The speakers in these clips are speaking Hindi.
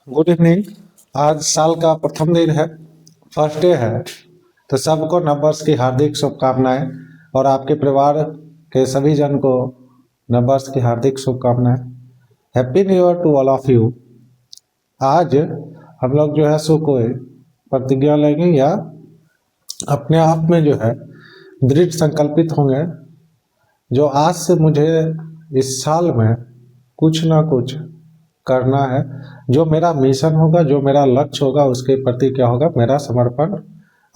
Good evening. आज साल का प्रथम दिन है, फर्स्ट डे है, तो सबको नववर्ष की हार्दिक शुभकामनाएं और आपके परिवार के सभी जन को नववर्ष की हार्दिक शुभकामनाएं। Happy new year to all of you. आज हम लोग जो है सो कोई प्रतिज्ञा लेंगे या अपने आप में जो है दृढ़ संकल्पित होंगे जो आज से मुझे इस साल में कुछ ना कुछ करना है। जो मेरा मिशन होगा, जो मेरा लक्ष्य होगा, उसके प्रति क्या होगा, मेरा समर्पण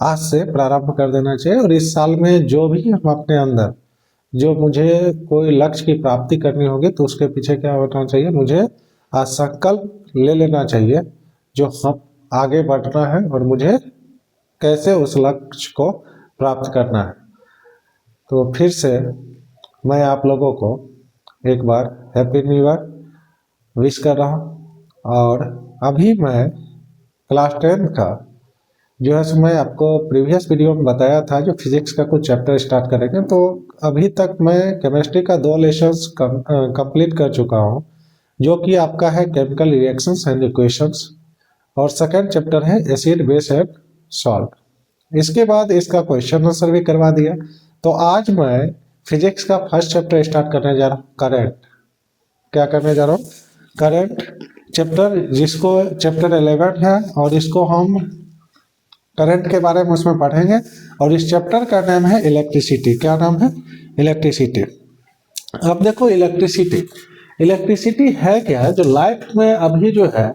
आज से प्रारंभ कर देना चाहिए। और इस साल में जो भी हम अपने अंदर जो मुझे कोई लक्ष्य की प्राप्ति करनी होगी तो उसके पीछे क्या होना चाहिए, मुझे आज संकल्प ले लेना चाहिए जो हम आगे बढ़ना है और मुझे कैसे उस लक्ष्य को प्राप्त करना है। तो फिर से मैं आप लोगों को एक बार हैप्पी न्यू ईयर विश कर रहा हूँ। और अभी मैं क्लास 10 का जो है मैं आपको प्रीवियस वीडियो में बताया था जो फिजिक्स का कुछ चैप्टर स्टार्ट करेंगे, तो अभी तक मैं केमिस्ट्री का 2 लेसन्स कंप्लीट कर चुका हूँ जो कि आपका है केमिकल रिएक्शंस एंड इक्वेशंस, और सेकंड चैप्टर है एसिड बेस एंड सॉल्ट। इसके बाद इसका क्वेश्चन आंसर भी करवा दिया। तो आज मैं फिजिक्स का फर्स्ट चैप्टर स्टार्ट करने जा रहा हूँ, करंट। क्या करने जा रहा हूँ, करंट चैप्टर, जिसको चैप्टर 11 है और इसको हम करंट के बारे में उसमें पढ़ेंगे। और इस चैप्टर का नाम है इलेक्ट्रिसिटी। क्या नाम है, इलेक्ट्रिसिटी। अब देखो इलेक्ट्रिसिटी है क्या है, जो लाइफ में अभी जो है,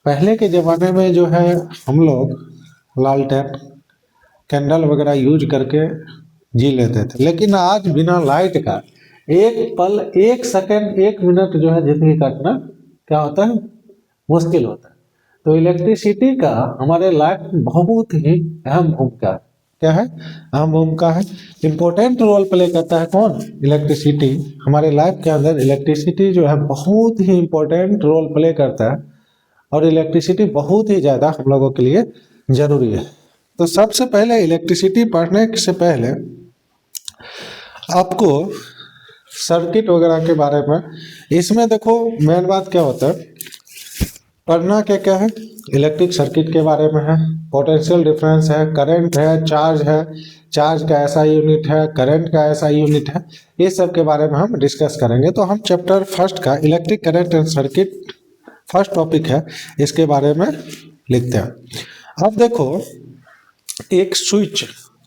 पहले के ज़माने में जो है हम लोग लालटेन कैंडल वगैरह यूज करके जी लेते थे, लेकिन आज बिना लाइट का एक पल, एक सेकंड, एक मिनट जो है जिंदगी काटना क्या होता है, मुश्किल होता है। तो इलेक्ट्रिसिटी का हमारे लाइफ में बहुत ही अहम भूमिका है। क्या है, अहम भूमिका है, इम्पोर्टेंट रोल प्ले करता है। कौन, इलेक्ट्रिसिटी। हमारे लाइफ के अंदर इलेक्ट्रिसिटी जो है बहुत ही इम्पोर्टेंट रोल प्ले करता है और इलेक्ट्रिसिटी बहुत ही ज़्यादा हम लोगों के लिए ज़रूरी है। तो सबसे पहले इलेक्ट्रिसिटी पढ़ने से पहले आपको सर्किट वगैरह के बारे में, इसमें देखो मेन बात क्या होता है, पढ़ना क्या है, इलेक्ट्रिक सर्किट के बारे में है, पोटेंशियल डिफरेंस है, करंट है, चार्ज का ऐसा यूनिट है, करंट का ऐसा यूनिट है, ये सब के बारे में हम डिस्कस करेंगे। तो हम चैप्टर फर्स्ट का electric current and circuit first topic है, इसके बारे में लिखते हैं। अब देखो, एक स्विच,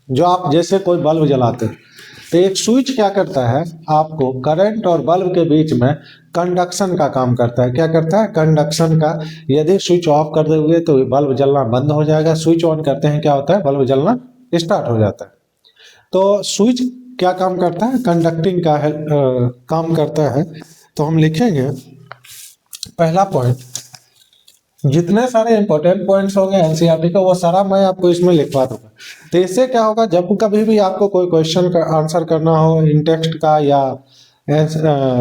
जो आप जैसे कोई बल्ब जलाते हैं तो एक स्विच क्या करता है, आपको करंट और बल्ब के बीच में कंडक्शन का काम करता है। क्या करता है, कंडक्शन का। यदि स्विच ऑफ कर दोगे तो बल्ब जलना बंद हो जाएगा, स्विच ऑन करते हैं क्या होता है, बल्ब जलना स्टार्ट हो जाता है। तो स्विच क्या काम करता है, कंडक्टिंग का है, काम करता है। तो हम लिखेंगे पहला पॉइंट, जितने सारे इंपॉर्टेंट पॉइंट्स होंगे एनसीईआरटी का वो सारा मैं आपको इसमें लिखवा दूंगा। तो इससे क्या होगा, जब कभी भी आपको कोई क्वेश्चन का आंसर करना हो इन टेक्स्ट का या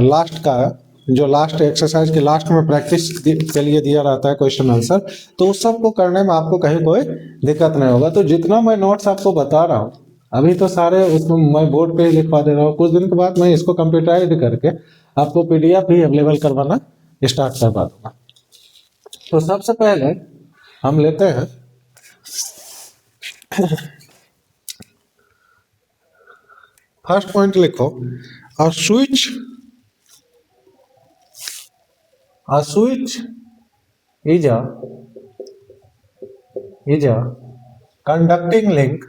लास्ट का, जो लास्ट एक्सरसाइज के लास्ट में प्रैक्टिस के लिए दिया रहता है क्वेश्चन आंसर, तो उस सब को करने में आपको कहीं कोई दिक्कत नहीं होगा। तो जितना मैं नोट्स आपको बता रहा हूँ अभी तो सारे उसमें मैं बोर्ड पे ही लिखवा दे रहा हूँ। कुछ दिन के बाद मैं इसको कंप्यूटराइज करके आपको पीडीएफ भी अवेलेबल करवाना स्टार्ट करवा दूंगा। तो सबसे पहले हम लेते हैं फर्स्ट पॉइंट, लिखो a switch is a conducting link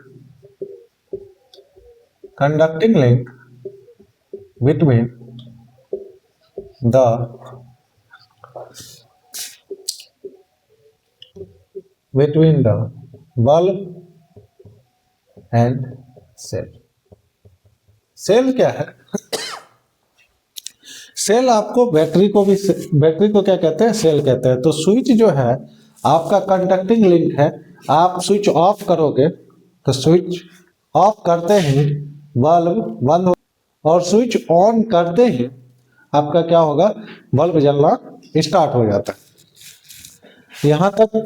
between the bulb and cell। Cell क्या है, सेल आपको बैटरी को क्या कहते हैं, सेल कहते हैं। तो स्विच जो है आपका कंडक्टिंग लिंक है। आप स्विच ऑफ करोगे तो स्विच ऑफ करते ही बल्ब बंद हो, और स्विच ऑन करते ही आपका क्या होगा, बल्ब जलना स्टार्ट हो जाता है। यहां तक।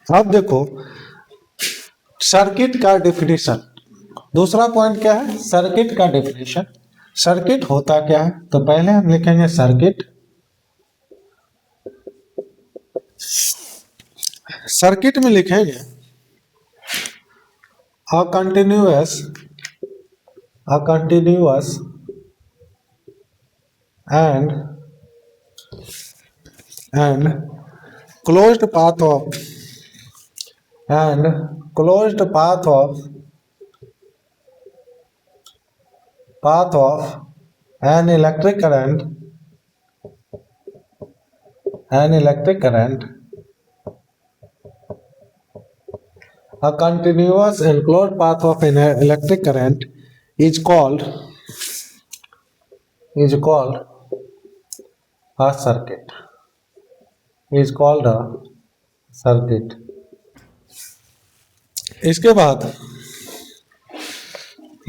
अब देखो सर्किट का डेफिनेशन, दूसरा पॉइंट क्या है, सर्किट का डेफिनेशन। सर्किट होता क्या है, तो पहले हम लिखेंगे सर्किट सर्किट में लिखेंगे a continuous and closed path of an electric current a continuous and closed path of an electric current is called a circuit. इसके बाद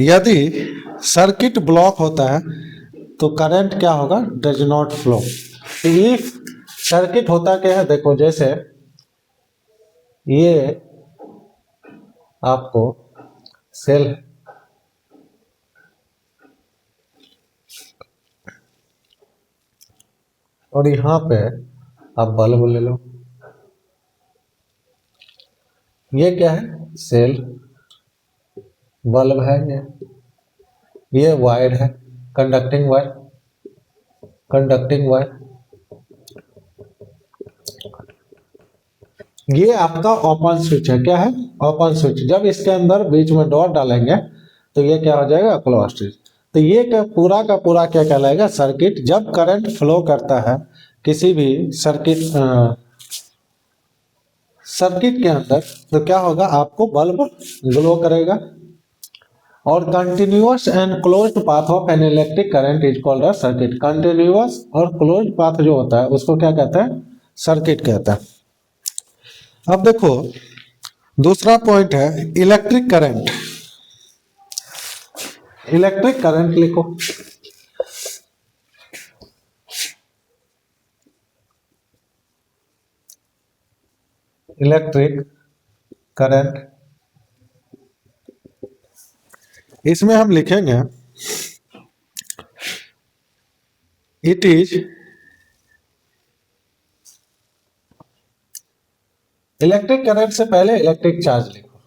यदि सर्किट ब्लॉक होता है तो करंट क्या होगा? Does not flow. If circuit होता क्या है, देखो जैसे ये आपको सेल है, और यहां पे आप बल्ब ले लो, ये क्या है? सेल, बल्ब है, ये वायर है, कंडक्टिंग वायर। ये आपका ओपन स्विच है। क्या है? Open switch. जब इसके अंदर बीच में डॉट डालेंगे तो ये क्या हो जाएगा? Close switch. तो ये क्या पूरा का पूरा क्या कहलाएगा? सर्किट। जब करंट फ्लो करता है किसी भी सर्किट के अंदर तो क्या होगा? आपको बल्ब ग्लो करेगा। और continuous and closed path of an electric current is called a circuit. Continuous और क्लोज्ड पाथ जो होता है उसको क्या कहते हैं? सर्किट कहता है। अब देखो दूसरा पॉइंट है इलेक्ट्रिक करंट। इलेक्ट्रिक करंट लिखो। इलेक्ट्रिक करंट, इसमें हम लिखेंगे इट इज इलेक्ट्रिक करंट से पहले इलेक्ट्रिक चार्ज लिखो।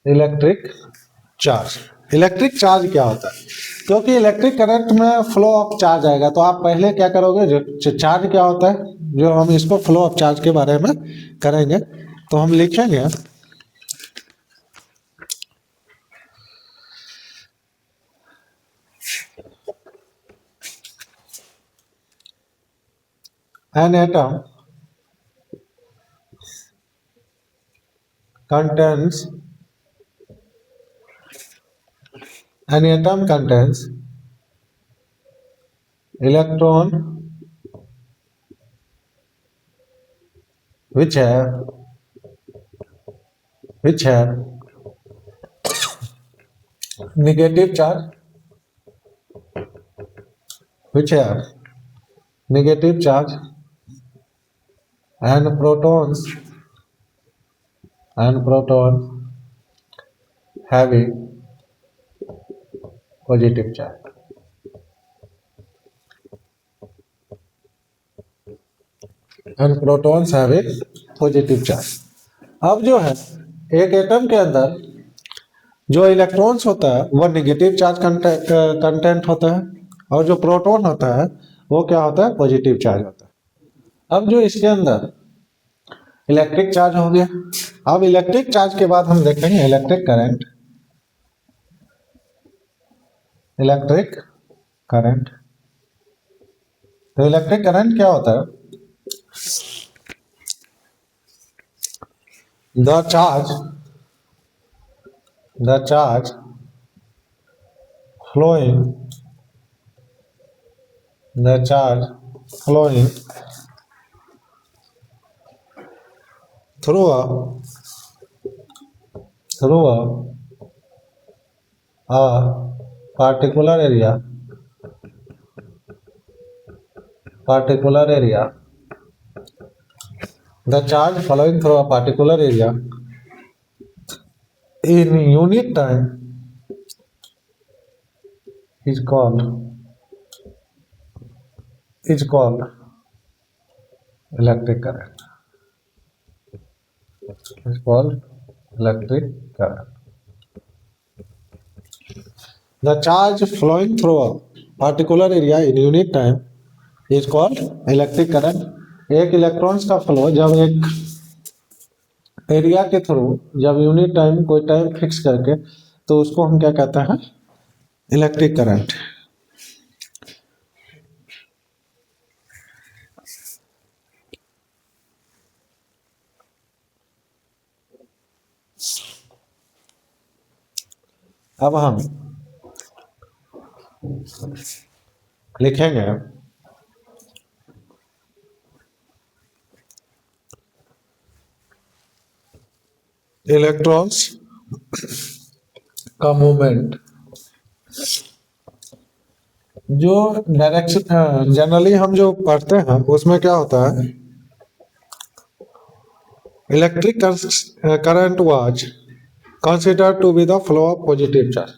इलेक्ट्रिक चार्ज क्या होता है? क्योंकि इलेक्ट्रिक करंट में फ्लो ऑफ चार्ज आएगा तो आप पहले क्या करोगे? जो चार्ज क्या होता है, जो हम इसको फ्लो ऑफ चार्ज के बारे में करेंगे तो हम लिखेंगे an atom contains electron which have negative charge, and protons having positive charge. अब जो है एक एटम के अंदर जो इलेक्ट्रॉन्स होता है वो नेगेटिव चार्ज कंटेंट होता है, और जो प्रोटॉन होता है वो क्या होता है? पॉजिटिव चार्ज होता है। अब जो इसके अंदर इलेक्ट्रिक चार्ज हो गया। अब इलेक्ट्रिक चार्ज के बाद हम देखेंगे इलेक्ट्रिक करंट। तो इलेक्ट्रिक करंट क्या होता है? The charge flowing through a particular area the charge flowing through a particular area in unit time is called electric current is called electric current. The charge flowing through a particular area in unit time is called electric current. एक इलेक्ट्रॉन्स का फ्लो जब एक एरिया के थ्रू जब यूनिट टाइम कोई टाइम फिक्स करके तो उसको हम क्या कहते हैं, इलेक्ट्रिक करंट। अब हम लिखेंगे इलेक्ट्रॉन्स का मूवमेंट जो डायरेक्शन जनरली हम जो पढ़ते हैं उसमें क्या होता है, electric current was considered to be the flow of positive charge.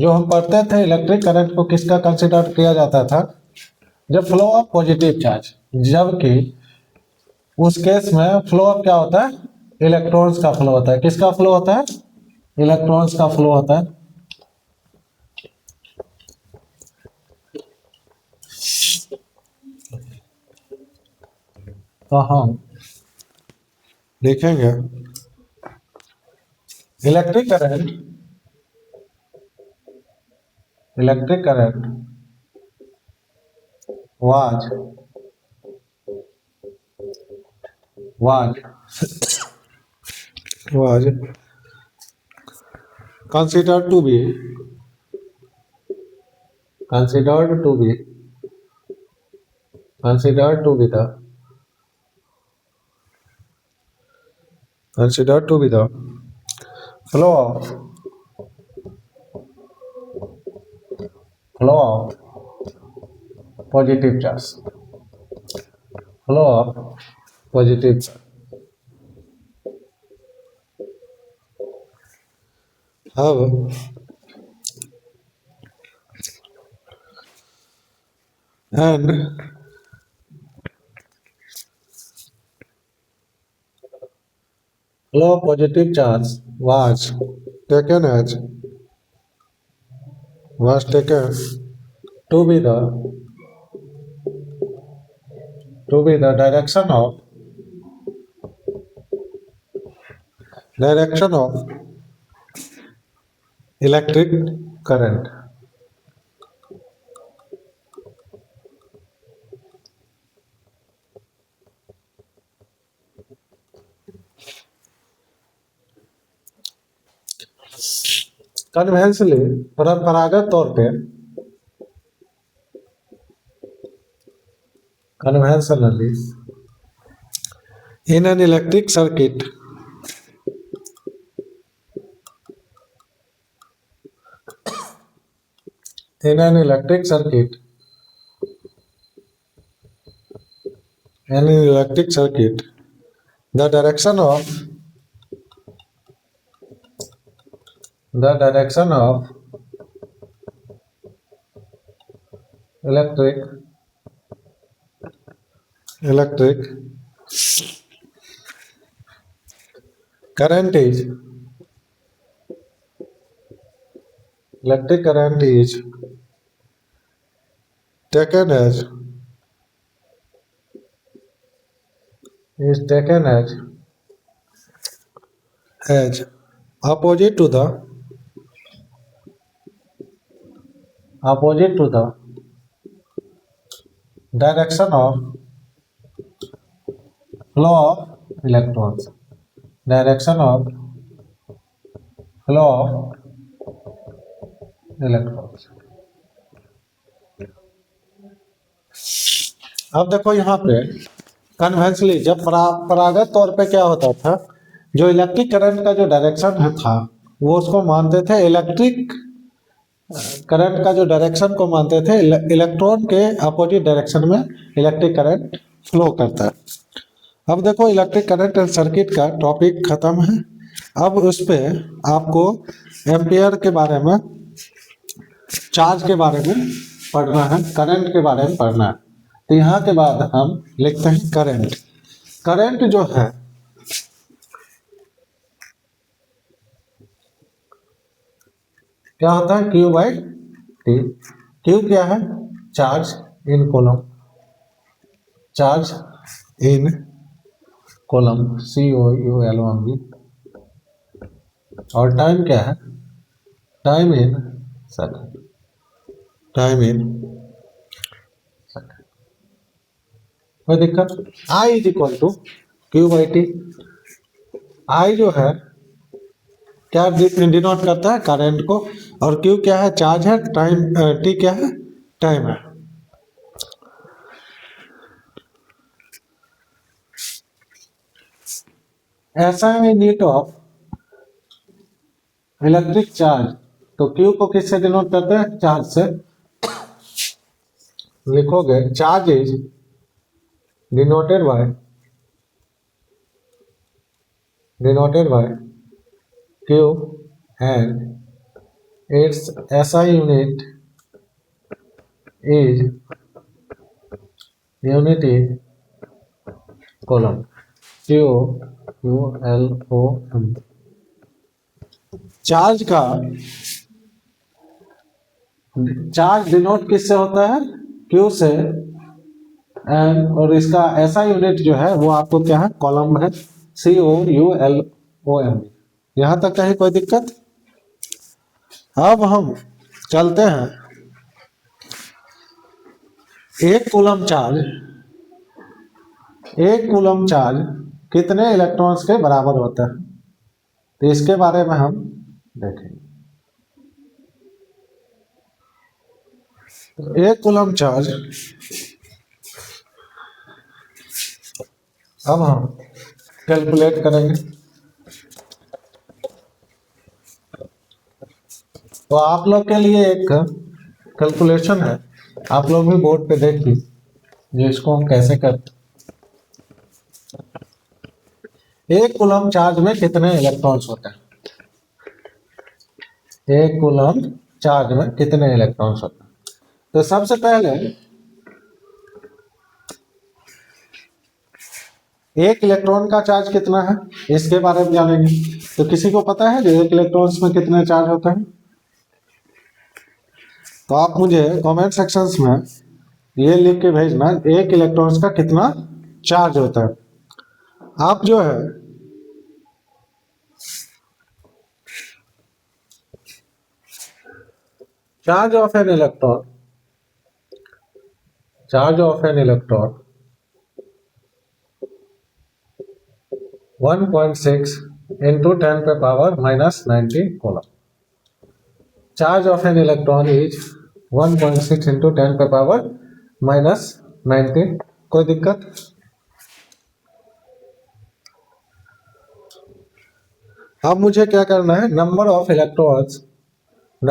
जो हम पढ़ते थे इलेक्ट्रिक करंट को किसका कंसिडर किया जाता था, जब फ्लो ऑफ पॉजिटिव चार्ज, जबकि उस केस में फ्लो ऑफ क्या होता है, इलेक्ट्रॉन्स का फ्लो होता है। किसका फ्लो होता है, इलेक्ट्रॉन्स का फ्लो होता है। तो हम लिखेंगे electric current was considered to be the flow of positive charge, अब and flow of positive charge was taken to be the direction of electric current. Conventionally परंपरागत तौर पे conventionally in an electric circuit the direction of electric current is taken as opposite to the direction of flow of electrons. अब देखो यहाँ पे कन्वेंशनली जब परंपरागत तौर पे क्या होता था, जो इलेक्ट्रिक करंट का जो डायरेक्शन था वो उसको मानते थे, इलेक्ट्रिक करंट का जो डायरेक्शन को मानते थे इलेक्ट्रॉन के अपोजिट डायरेक्शन में इलेक्ट्रिक करंट फ्लो करता है। अब देखो इलेक्ट्रिक करंट एंड सर्किट का टॉपिक खत्म है। अब उस पे आपको एम्पियर के बारे में, चार्ज के बारे में पढ़ना है, करंट के बारे में पढ़ना है। तो यहाँ के बाद हम लिखते हैं करंट। करंट जो है क्या होता है, Q बाई टी। Q क्या है, charge in coulomb, charge in coulomb COULOMB। और टाइम क्या है, time in second, time in second. कोई दिक्कत। I is equal to Q by T. I जो है क्या डिनोट करता है, करंट को, और Q क्या है, चार्ज है, टाइम T क्या है, टाइम है। ऐसा है यूनिट ऑफ इलेक्ट्रिक चार्ज, तो Q को किससे डिनोट करते हैं, चार्ज से। लिखोगे charge is denoted bye Q and its SI unit is coulomb, COULOMB। Charge का चार्ज डिनोट किससे होता है, Q से, एंड और इसका ऐसा यूनिट जो है वो आपको क्या है, कॉलम है, COULOMB। यहां तक कहीं कोई दिक्कत। अब हम चलते हैं, एक कूलम चार्ज कितने इलेक्ट्रॉन्स के बराबर होता है, तो इसके बारे में हम देखेंगे। तो एक कूलम चार्ज, अब हम कैलकुलेट करेंगे। तो आप लोग के लिए एक कैलकुलेशन है, आप लोग भी बोर्ड पे देखिए जो इसको हम कैसे करते। एक कूलम चार्ज में कितने इलेक्ट्रॉन्स होते हैं, एक कूलम चार्ज में कितने इलेक्ट्रॉन्स होते हैं। तो सबसे पहले एक इलेक्ट्रॉन का चार्ज कितना है इसके बारे में जानेंगे। तो किसी को पता है जो एक इलेक्ट्रॉन्स में कितने चार्ज होते हैं, तो आप मुझे कमेंट सेक्शंस में ये लिख के भेजना, एक इलेक्ट्रॉन्स का कितना चार्ज होता है। आप जो है charge of an electron 1.6 into 10 पे power -19 coulomb. Charge of an electron is 1.6 into 10 पे पावर -19। कोई दिक्कत। अब मुझे क्या करना है, number of electrons in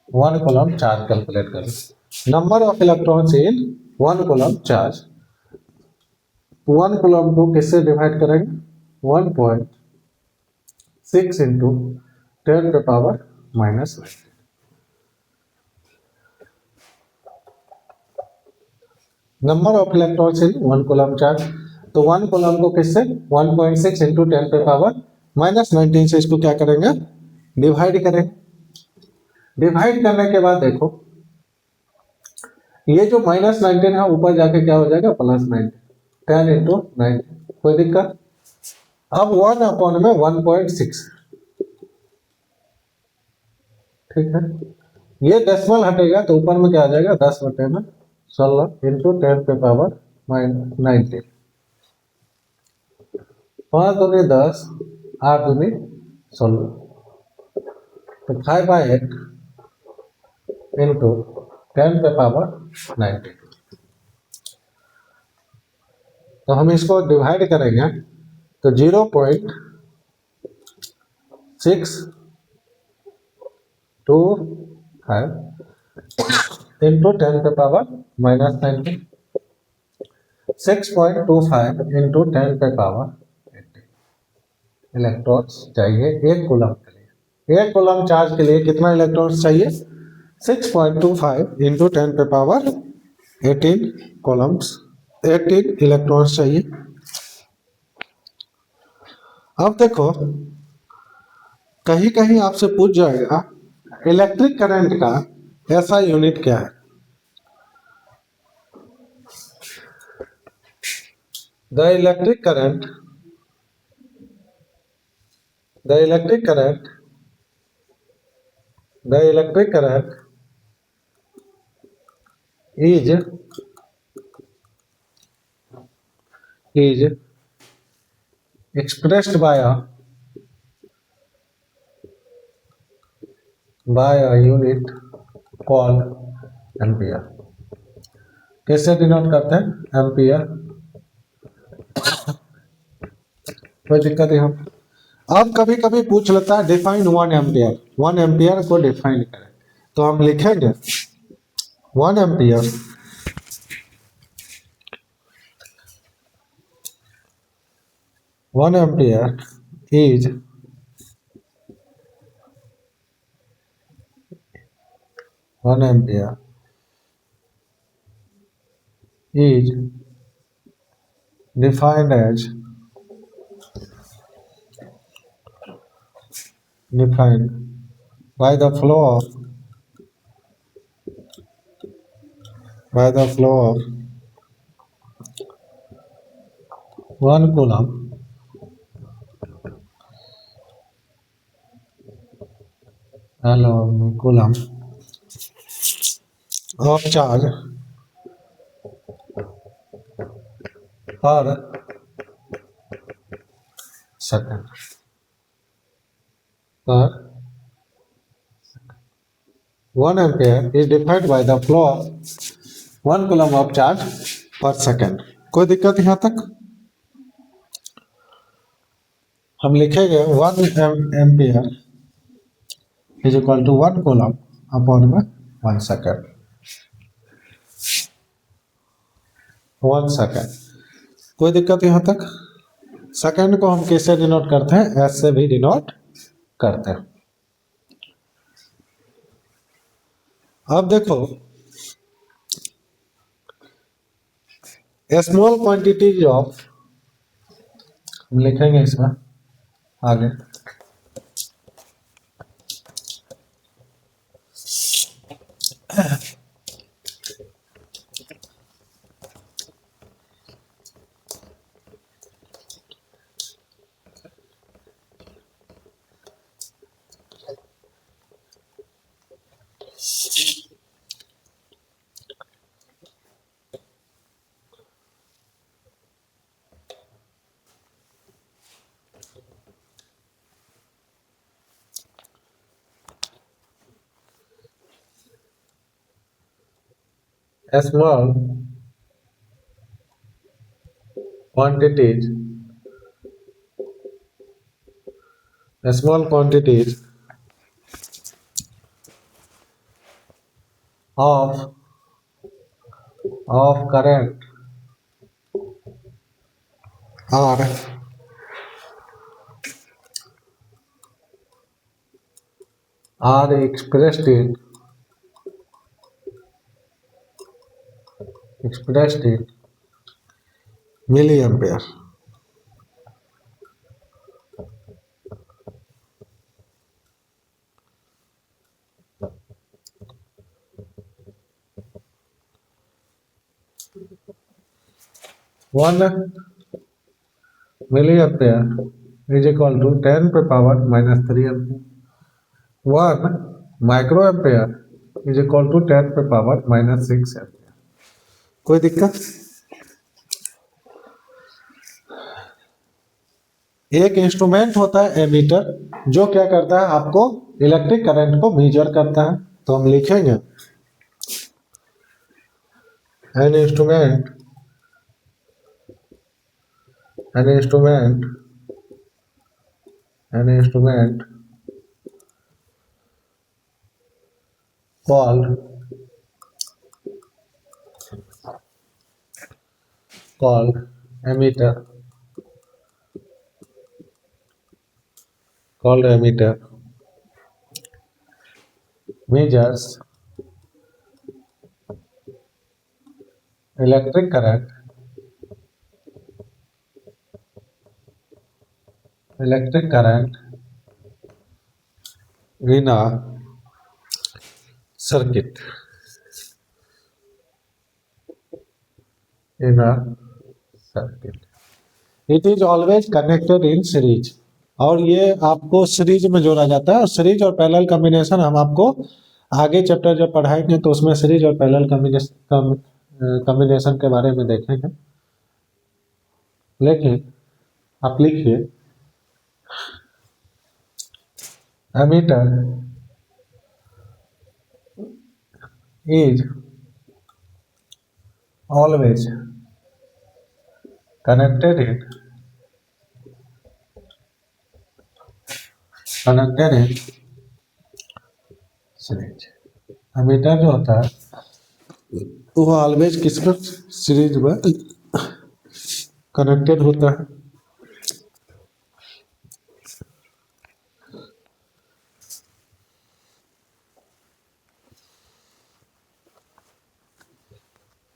1 coulomb charge calculate करें। Number of electrons in 1 coulomb charge, 1 coulomb को किससे डिवाइड करेंगे, 1.6 into 10 पे power -19। Number of electrons in 1 coulomb charge, तो 1 कूलम को किससे 1.6 into 10 पे पावर -19 से इसको क्या करेंगे, डिवाइड करेंगे। डिवाइड करने के बाद देखो ये जो -19 है ऊपर जाके क्या हो जाएगा, +19, 10 into 9। कोई दिक्कत। अब 1 अपॉन में 1.6, ठीक है। ये डेसिमल हटेगा तो ऊपर में क्या आ जाएगा, 10 बटे में 16 into 10 पे पावर -19। 5 दूनी 10, 8 दूनी 16, तो 5/8 into 10 पे पावर 19। तो हम इसको डिवाइड करेंगे तो 0.625 into 10 पे पावर -19, 6.25 into 10 पे पावर 80। इलेक्ट्रॉन्स चाहिए एक कूलम के लिए। एक कूलम चार्ज के लिए कितना इलेक्ट्रॉन्स चाहिए? 6.25 इंटू 10 पे पावर 18 कॉलम्स, 18 इलेक्ट्रॉन्स चाहिए। अब देखो, कहीं कहीं आपसे पूछ जाएगा इलेक्ट्रिक करंट का ऐसा यूनिट क्या है? The electric current, the electric current, the electric current is expressed by a unit called ampere. कैसे डिनोट करते हैं? एम्पियर। कोई दिक्कत है? हम अब कभी कभी पूछ लेता है डिफाइन 1 एम्पियर, 1 एम्पियर को डिफाइन करें, तो हम लिखेंगे 1 ampere is 1 ampere is defined as defined by the flow of 1 coulomb coulomb of charge per second, per 1 ampere is defined by the flow of 1 coulomb of charge per second। कोई दिक्कत यहाँ तक? हम लिखेंगे 1 ampere is equal to 1 coulomb upon में 1 सेकेंड। 1 सेकेंड। कोई दिक्कत यहाँ तक? सेकेंड को हम कैसे डिनोट करते हैं? एस से भी डिनोट करते हैं। अब देखो, स्मॉल क्वांटिटीज ऑफ, हम लिखेंगे इसमें आगे small quantities of current are expressed in milliampere। 1 milliampere is equal to 10 पे power -3 ampere. 1 microampere is equal to 10 पे पावर -6 एम्पियर। कोई दिक्कत? एक इंस्ट्रूमेंट होता है एमीटर, जो क्या करता है? आपको इलेक्ट्रिक करंट को मेजर करता है। तो हम लिखेंगे an instrument called emitter called ammeter measures electric current in a circuit in a circuit. It is always connected in series. और ये आपको सीरीज में जोड़ा जाता है और सीरीज और पैरेलल कॉम्बिनेशन हम आपको आगे चैप्टर जब पढ़ाएंगे तो उसमें सीरीज और पैरेलल कॉम्बिनेशन के बारे में देखेंगे। लेकिन आप लिखिए ammeter is always connected in series. Ammeter जो होता है वो ऑलवेज किस पर सीरीज में कनेक्टेड होता है।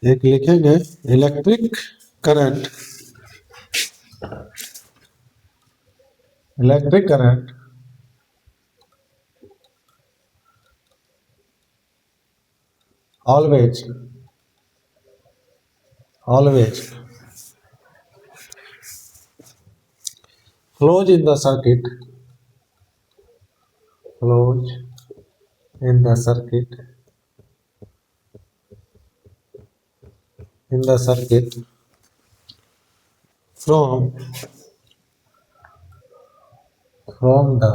एक लिखेंगे electric current always flows in the circuit from the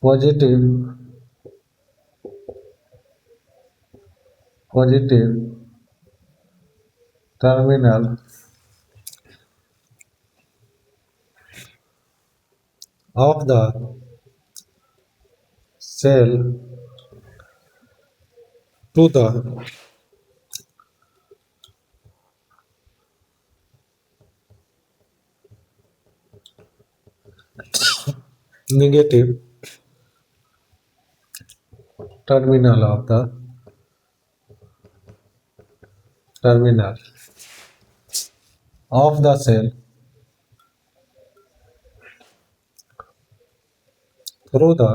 positive terminal of the cell to the negative terminal of the cell through the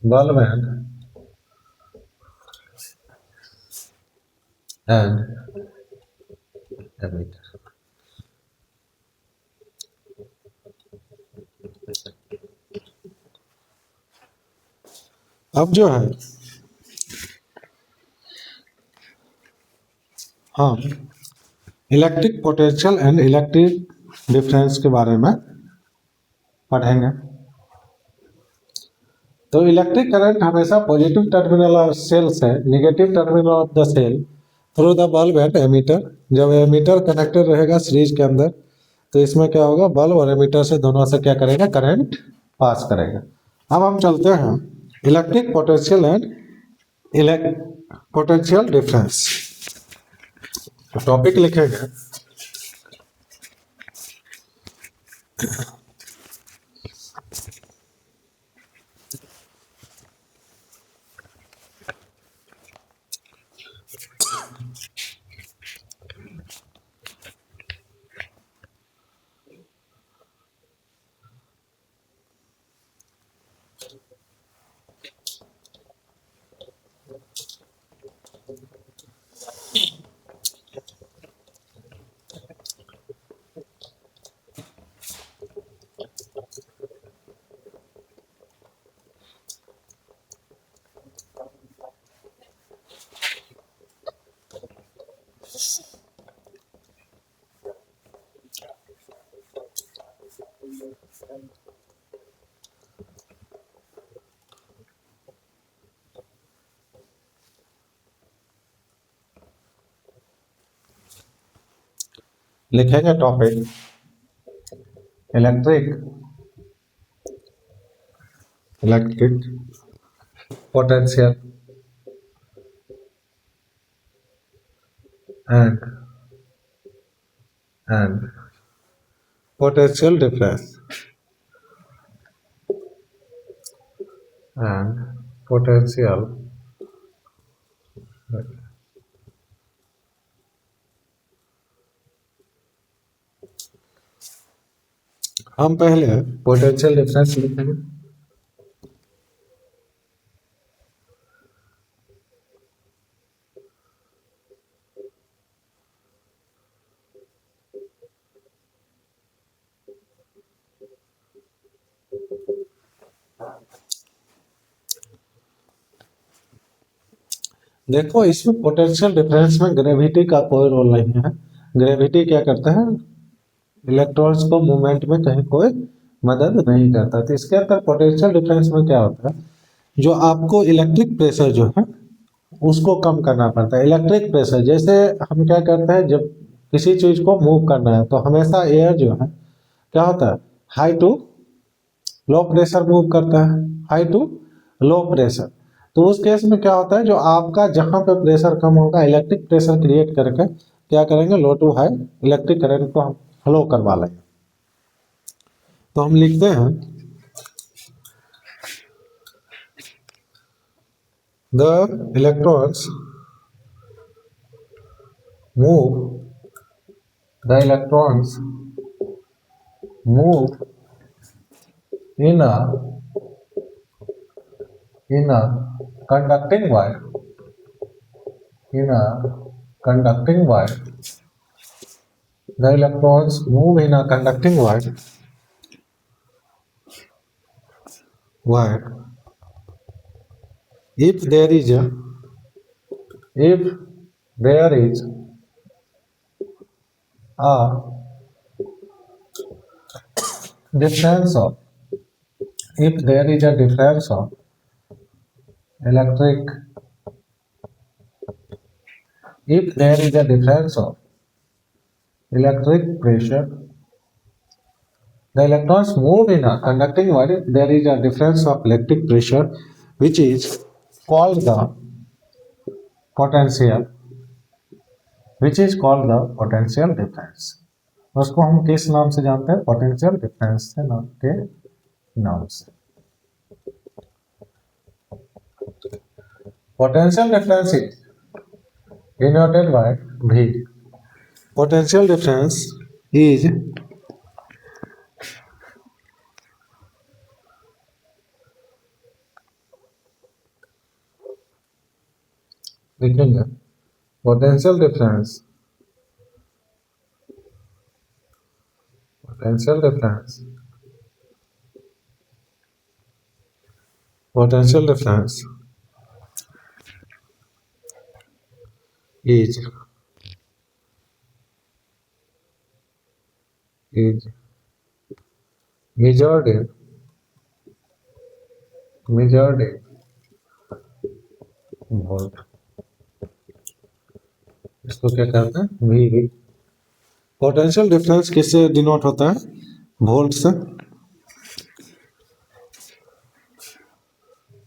bulb and emitter। अब जो है हम electric potential and electric difference के बारे में पढ़ेंगे। तो इलेक्ट्रिक करंट हमेशा पॉजिटिव टर्मिनल ऑफ सेल से negative terminal of the cell through the bulb and ammeter. जब एमीटर कनेक्टेड रहेगा सीरीज के अंदर तो इसमें क्या होगा, बल्ब और एमीटर से दोनों से क्या करेगा, करंट पास करेगा। अब हम चलते हैं electric potential and potential difference. Topic लिखेंगे topic electric potential and and potential difference and potential हम पहले पोटेंशियल डिफरेंस लिखेंगे। देखो इसमें पोटेंशियल डिफरेंस में ग्रेविटी का कोई रोल नहीं है। ग्रेविटी क्या करता है, इलेक्ट्रॉन्स को मूवमेंट में कहीं कोई मदद नहीं करता। तो इसके अंदर पोटेंशियल डिफरेंस में क्या होता है, जो आपको इलेक्ट्रिक प्रेशर जो है उसको कम करना पड़ता है। इलेक्ट्रिक प्रेशर जैसे हम क्या करते हैं, जब किसी चीज को मूव करना है तो हमेशा एयर जो है क्या होता है, high to low pressure move करता है, हाई टू लो प्रेशर। तो उस केस में क्या होता है, जो आपका जहां पे प्रेशर कम होगा इलेक्ट्रिक प्रेशर क्रिएट करके क्या करेंगे, लो टू हाई इलेक्ट्रिक करंट को हम फ्लो करवा लेंगे। तो हम लिखते हैं the electrons move the electrons move in a conducting wire in a conducting wire the electrons move in a conducting wire if there is a if there is a difference of if there is a difference of electric if there is a difference of electric pressure the electrons move in a conducting wire if there is a difference of electric pressure which is called the potential potential difference। उसको हम किस नाम से जानते हैं, पोटेंशियल डिफरेंस से नाम के नाम से। Potential difference is denoted by V। Potential difference is लिखेंगे potential difference potential difference potential difference is measured in volt। इसको क्या कहते हैं, V। पोटेंशियल डिफरेंस किससे डिनोट होता है, वोल्ट से।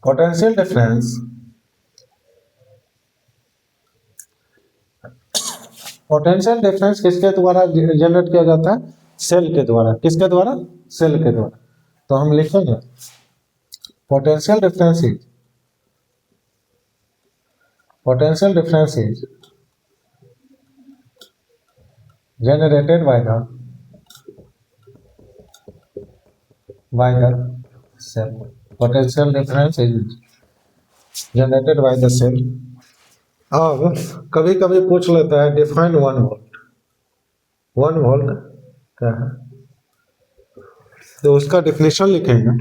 पोटेंशियल डिफरेंस किसके द्वारा जनरेट किया जाता है, सेल के द्वारा। किसके द्वारा, सेल के द्वारा। तो हम लिखेंगे potential difference is generated by the cell। potential difference is generated by the cell। अब कभी कभी पूछ लेता है डिफाइन 1 वोल्ट। 1 वोल्ट क्या है, तो उसका डिफिनेशन लिखेंगे।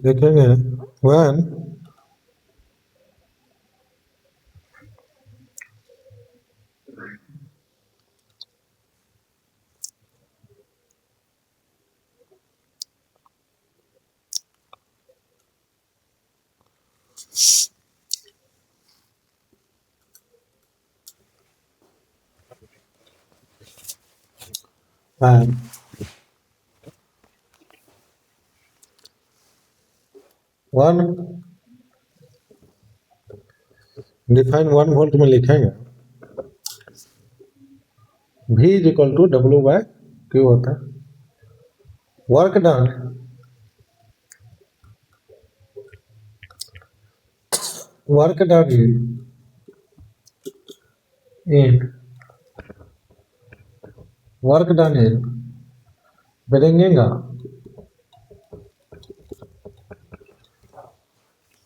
लिखेंगे when वन डिफाइन 1 वोल्ट में लिखेंगे V is equal to W by Q होता है। Work done in work done in bringing a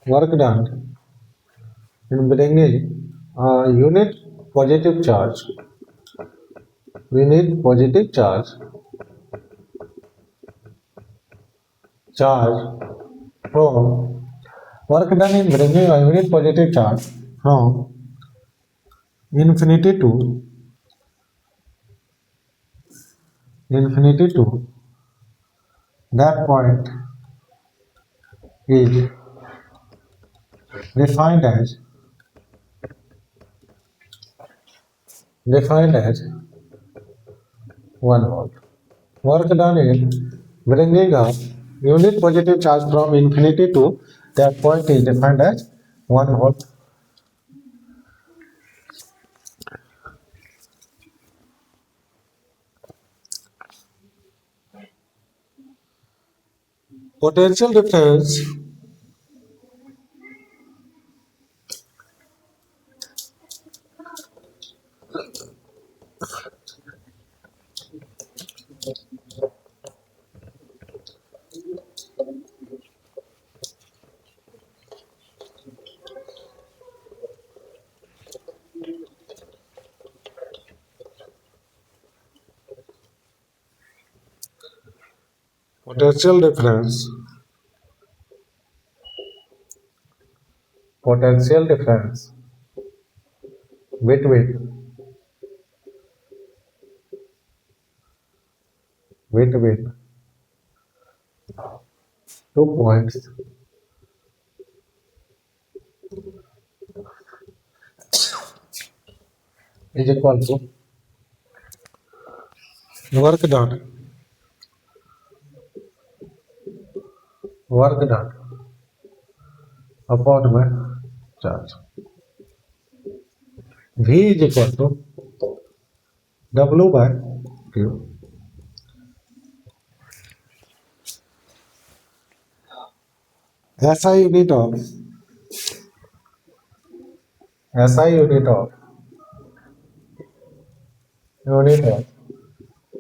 work done in bringing a unit positive charge. We need positive charge from work done in bringing a unit positive charge from infinity to that point is defined as 1 volt. Work done in bringing a unit positive charge from infinity to that point is defined as 1 volt. Potential difference potential difference between 2 points is equal to work done upon my charge. V is equal to W by Q. SI unit of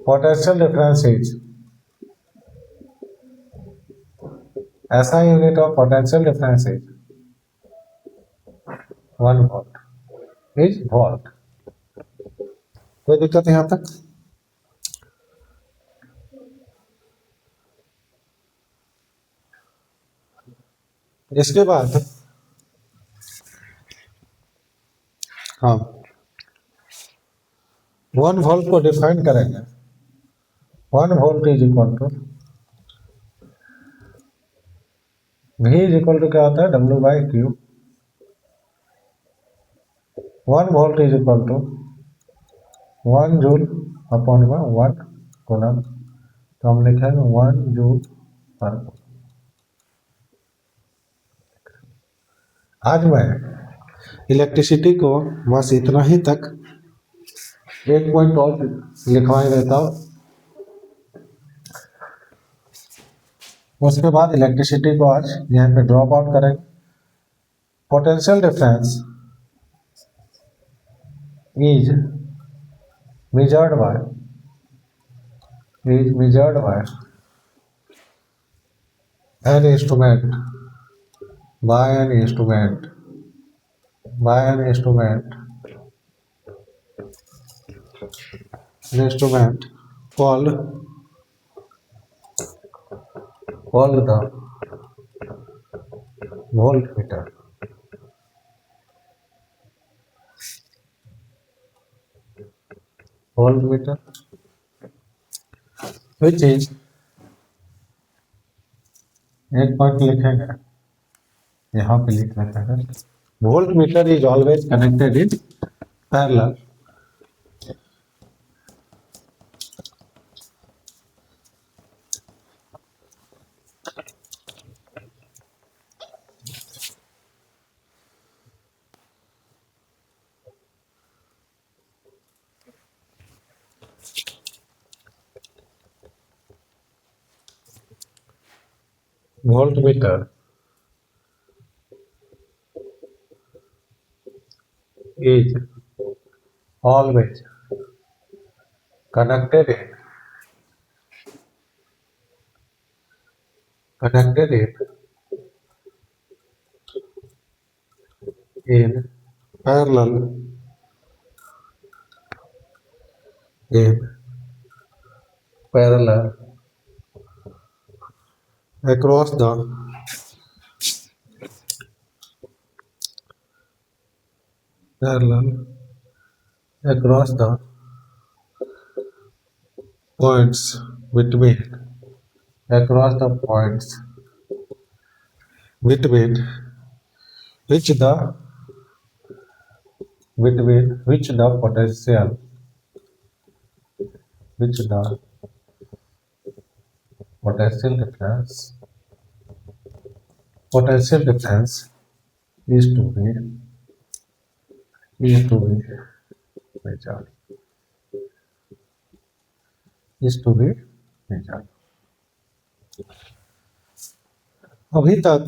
potential difference is SI unit of potential difference is 1 volt is volt. कोई दिक्कत है यहाँ तक? इसके बाद हम 1 वोल्ट को डिफाइन करेंगे। 1 volt is equal to V is equal to क्या होता है W by Q। 1 volt is equal to 1 joule upon 1 coulomb, तो हम लिखेंगे 1 जूल पर कूलम। आज मैं इलेक्ट्रिसिटी को बस इतना ही तक एक पॉइंट और लिखवाई देता हूँ, उसके बाद इलेक्ट्रिसिटी को आज यहाँ पे ड्रॉप आउट करेंगे। Potential difference is measured by an instrument called the voltmeter. Which is एक पॉइंट लिखेंगे, यहाँ पे लिख लेते हैं voltmeter is always connected in parallel voltmeter is always connected in parallel in parallel across the parallel across the points between across the points between which the which the potential difference is to be measured is to be measured। अभी तक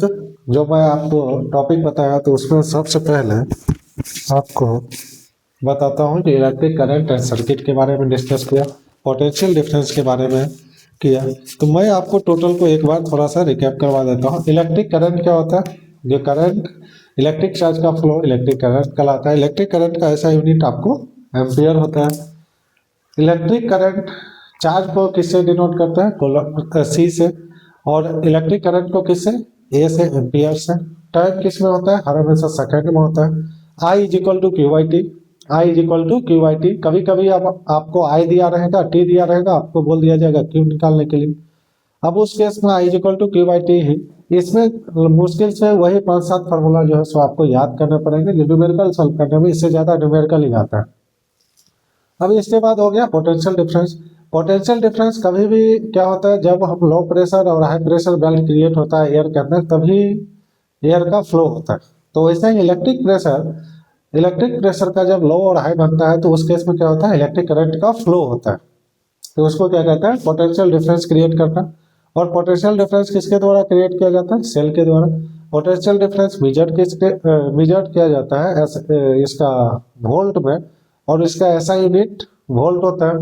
जो मैं आपको टॉपिक बताया तो उसमें सबसे पहले आपको बताता हूँ कि इलेक्ट्रिक करंट एंड सर्किट के बारे में डिस्कस किया, पोटेंशियल डिफरेंस के बारे में किया। तो मैं आपको टोटल को एक बार थोड़ा सा रिकैप करवा देता हूँ। इलेक्ट्रिक करंट क्या होता है? जो करंट इलेक्ट्रिक चार्ज का फ्लो इलेक्ट्रिक करंट कहलाता है। इलेक्ट्रिक करंट का ऐसा यूनिट आपको एम्पियर होता है। इलेक्ट्रिक करंट चार्ज को किससे डिनोट करता है? कूलम सी से। और इलेक्ट्रिक करंट को किससे? ए से, एम्पियर से। टाइम किस में होता है? हर हमेशा सेकंड में होता है। I is equal to Q by T. I is equal to Q by T. कभी कभी अब आपको आई दिया रहेगा, टी दिया रहेगा, आपको बोल दिया जाएगा क्यू निकालने के लिए। अब उस केस में I is equal to Q by T ही। इसमें मुश्किल से वही 5-7 फार्मूला जो है सो आपको याद करने पड़ेंगे। जो न्यूमेरिकल सॉल्व करने में इससे ज्यादा न्यूमेरिकल ही आता है। अब इसके बाद हो गया पोटेंशियल डिफरेंस। पोटेंशियल डिफरेंस कभी भी क्या होता है? जब हम लो प्रेशर और हाई प्रेशर बेल्ट क्रिएट होता है एयर के अंदर, तभी एयर का फ्लो होता है। तो वैसे ही इलेक्ट्रिक प्रेशर का जब लो और हाई बनता है तो उस केस में क्या होता है? इलेक्ट्रिक करंट का फ्लो होता है। तो उसको क्या कहते हैं? पोटेंशियल डिफरेंस क्रिएट करना। और पोटेंशियल डिफरेंस किसके द्वारा क्रिएट किया जाता है? सेल के द्वारा। पोटेंशियल डिफरेंस मेजर किया जाता है इसका वोल्ट में, और इसका ऐसा यूनिट वोल्ट होता है।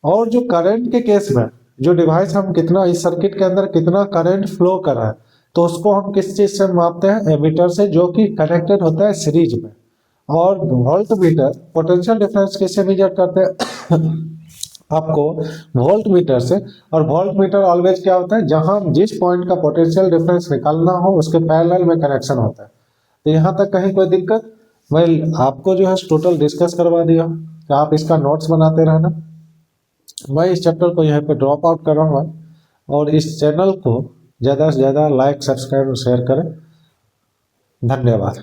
और जो करंट के केस में जो डिवाइस हम कितना इस सर्किट के अंदर कितना करंट फ्लो कर रहा है, तो उसको हम किस चीज से मापते हैं? एमीटर से, जो कि कनेक्टेड होता है सीरीज में। और वोल्ट मीटर पोटेंशियल डिफरेंस किससे मेजर करते हैं? आपको वोल्ट मीटर से। और वोल्ट मीटर ऑलवेज क्या होता है? जहां जिस पॉइंट का पोटेंशियल डिफरेंस निकालना हो उसके पैरेलल में कनेक्शन होता है। तो यहाँ तक कहीं कोई दिक्कत? मैं आपको जो है टोटल डिस्कस करवा दिया, तो आप इसका नोट्स बनाते रहना। मैं इस चैप्टर को यहाँ पे ड्रॉप आउट कर रहा हूँ, और इस चैनल को ज़्यादा से ज़्यादा लाइक, सब्सक्राइब और शेयर करें। धन्यवाद।